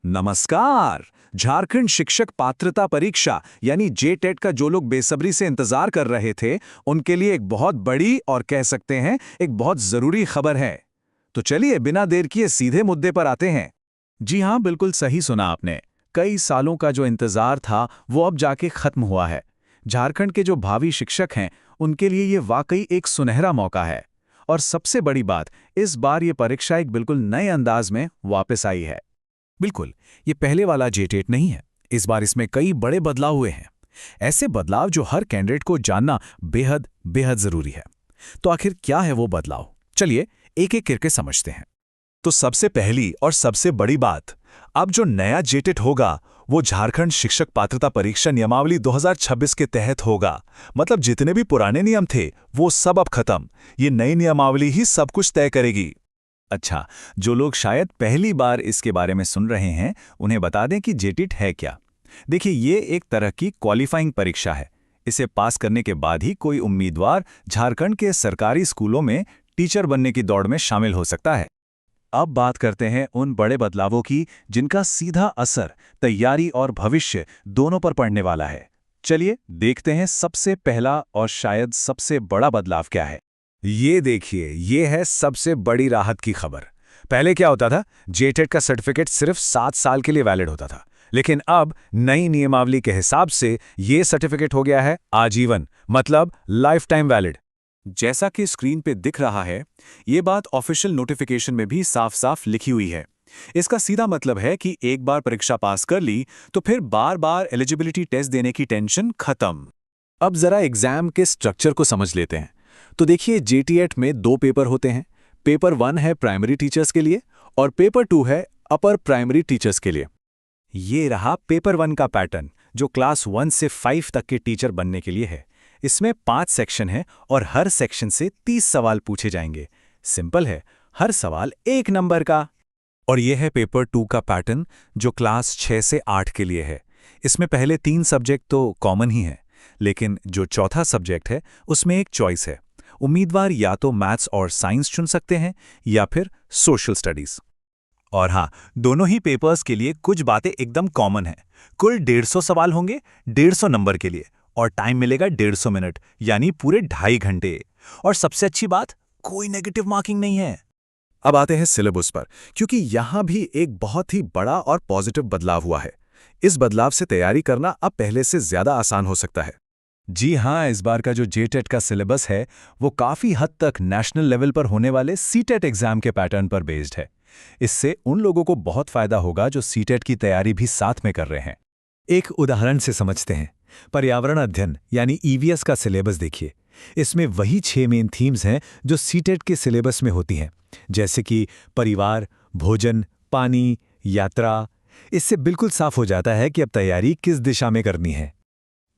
नमस्कार। झारखंड शिक्षक पात्रता परीक्षा यानी जेटेट का जो लोग बेसब्री से इंतजार कर रहे थे, उनके लिए एक बहुत बड़ी और कह सकते हैं एक बहुत जरूरी खबर है। तो चलिए बिना देर किए सीधे मुद्दे पर आते हैं। जी हाँ, बिल्कुल सही सुना आपने। कई सालों का जो इंतजार था वो अब जाके खत्म हुआ है। झारखंड के जो भावी शिक्षक हैं उनके लिए ये वाकई एक सुनहरा मौका है। और सबसे बड़ी बात, इस बार ये परीक्षा एक बिल्कुल नए अंदाज में वापस आई है। बिल्कुल, ये पहले वाला जेटेट नहीं है। इस बार इसमें कई बड़े बदलाव हुए हैं, ऐसे बदलाव जो हर कैंडिडेट को जानना बेहद बेहद जरूरी है। तो आखिर क्या है वो बदलाव, चलिए एक एक करके समझते हैं। तो सबसे पहली और सबसे बड़ी बात, अब जो नया जेटेट होगा वो झारखंड शिक्षक पात्रता परीक्षा नियमावली 2026 के तहत होगा। मतलब जितने भी पुराने नियम थे वो सब अब खत्म। ये नई नियमावली ही सब कुछ तय करेगी। अच्छा, जो लोग शायद पहली बार इसके बारे में सुन रहे हैं, उन्हें बता दें कि जेटेट है क्या। देखिए, ये एक तरह की क्वालिफाइंग परीक्षा है। इसे पास करने के बाद ही कोई उम्मीदवार झारखंड के सरकारी स्कूलों में टीचर बनने की दौड़ में शामिल हो सकता है। अब बात करते हैं उन बड़े बदलावों की जिनका सीधा असर तैयारी और भविष्य दोनों पर पड़ने वाला है। चलिए देखते हैं सबसे पहला और शायद सबसे बड़ा बदलाव क्या है। ये देखिए, ये है सबसे बड़ी राहत की खबर। पहले क्या होता था, जेटेट का सर्टिफिकेट सिर्फ 7 साल के लिए वैलिड होता था, लेकिन अब नई नियमावली के हिसाब से ये सर्टिफिकेट हो गया है आजीवन, मतलब लाइफ टाइम वैलिड। जैसा कि स्क्रीन पे दिख रहा है, ये बात ऑफिशियल नोटिफिकेशन में भी साफ साफ लिखी हुई है। इसका सीधा मतलब है कि एक बार परीक्षा पास कर ली तो फिर बार बार एलिजिबिलिटी टेस्ट देने की टेंशन खत्म। अब जरा एग्जाम के स्ट्रक्चर को समझ लेते हैं। तो देखिए, जेटीएट में 2 पेपर होते हैं। पेपर 1 है प्राइमरी टीचर्स के लिए और पेपर 2 है अपर प्राइमरी टीचर्स के लिए। ये रहा पेपर 1 का पैटर्न, जो क्लास 1 से 5 तक के टीचर बनने के लिए है। इसमें 5 सेक्शन हैं और हर सेक्शन से 30 सवाल पूछे जाएंगे। सिंपल है, हर सवाल 1 नंबर का। और यह है पेपर 2 का पैटर्न, जो क्लास 6 से 8 के लिए है। इसमें पहले 3 सब्जेक्ट तो कॉमन ही हैं, लेकिन जो चौथा सब्जेक्ट है उसमें एक चॉइस है। उम्मीदवार या तो मैथ्स और साइंस चुन सकते हैं या फिर सोशल स्टडीज। और हाँ, दोनों ही पेपर्स के लिए कुछ बातें एकदम कॉमन हैं। कुल 150 सवाल होंगे 150 नंबर के लिए, और टाइम मिलेगा 150 मिनट, यानी पूरे 2.5 घंटे। और सबसे अच्छी बात, कोई नेगेटिव मार्किंग नहीं है। अब आते हैं सिलेबस पर, क्योंकि यहां भी एक बहुत ही बड़ा और पॉजिटिव बदलाव हुआ है। इस बदलाव से तैयारी करना अब पहले से ज्यादा आसान हो सकता है। जी हाँ, इस बार का जो जेटेट का सिलेबस है वो काफ़ी हद तक नेशनल लेवल पर होने वाले सीटेट एग्जाम के पैटर्न पर बेस्ड है। इससे उन लोगों को बहुत फायदा होगा जो सीटेट की तैयारी भी साथ में कर रहे हैं। एक उदाहरण से समझते हैं। पर्यावरण अध्ययन यानी ईवीएस का सिलेबस देखिए। इसमें वही 6 मेन थीम्स हैं जो सीटेट के सिलेबस में होती हैं, जैसे कि परिवार, भोजन, पानी, यात्रा। इससे बिल्कुल साफ हो जाता है कि अब तैयारी किस दिशा में करनी है।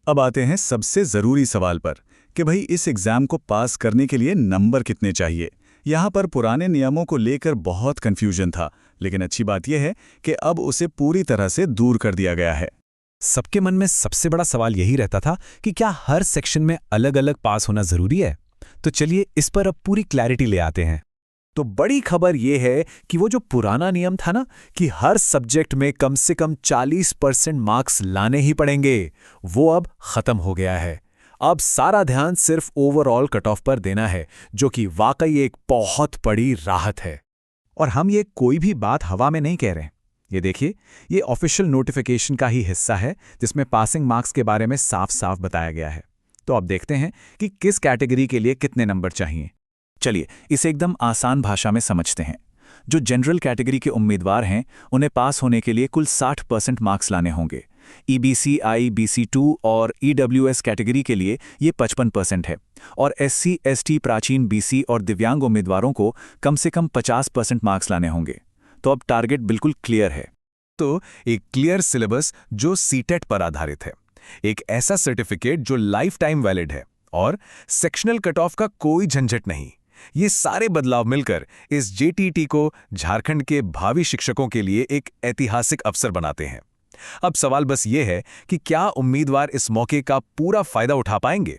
अब आते हैं सबसे ज़रूरी सवाल पर कि भाई इस एग्ज़ाम को पास करने के लिए नंबर कितने चाहिए। यहाँ पर पुराने नियमों को लेकर बहुत कन्फ्यूजन था, लेकिन अच्छी बात यह है कि अब उसे पूरी तरह से दूर कर दिया गया है। सबके मन में सबसे बड़ा सवाल यही रहता था कि क्या हर सेक्शन में अलग अलग पास होना ज़रूरी है। तो चलिए इस पर अब पूरी क्लैरिटी ले आते हैं। तो बड़ी खबर यह है कि वो जो पुराना नियम था ना कि हर सब्जेक्ट में कम से कम 40% मार्क्स लाने ही पड़ेंगे, वो अब खत्म हो गया है। अब सारा ध्यान सिर्फ ओवरऑल कट ऑफ पर देना है, जो कि वाकई एक बहुत बड़ी राहत है। और हम ये कोई भी बात हवा में नहीं कह रहे। ये देखिए, ये ऑफिशियल नोटिफिकेशन का ही हिस्सा है, जिसमें पासिंग मार्क्स के बारे में साफ साफ बताया गया है। तो अब देखते हैं कि किस कैटेगरी के लिए कितने नंबर चाहिए। चलिए इसे एकदम आसान भाषा में समझते हैं। जो जनरल कैटेगरी के उम्मीदवार हैं, उन्हें पास होने के लिए कुल 60% मार्क्स लाने होंगे। ईबीसी, IBC2 और EWS कैटेगरी के लिए ये 55% है। और SC, ST, प्राचीन BC और दिव्यांग उम्मीदवारों को कम से कम 50% मार्क्स लाने होंगे। तो अब टारगेट बिल्कुल क्लियर है। तो एक क्लियर सिलेबस जो सीटेट पर आधारित है, एक ऐसा सर्टिफिकेट जो लाइफ टाइम वैलिड है, और सेक्शनल कट ऑफ का कोई झंझट नहीं। ये सारे बदलाव मिलकर इस जेटीटी को झारखंड के भावी शिक्षकों के लिए एक ऐतिहासिक अवसर बनाते हैं। अब सवाल बस ये है कि क्या उम्मीदवार इस मौके का पूरा फायदा उठा पाएंगे।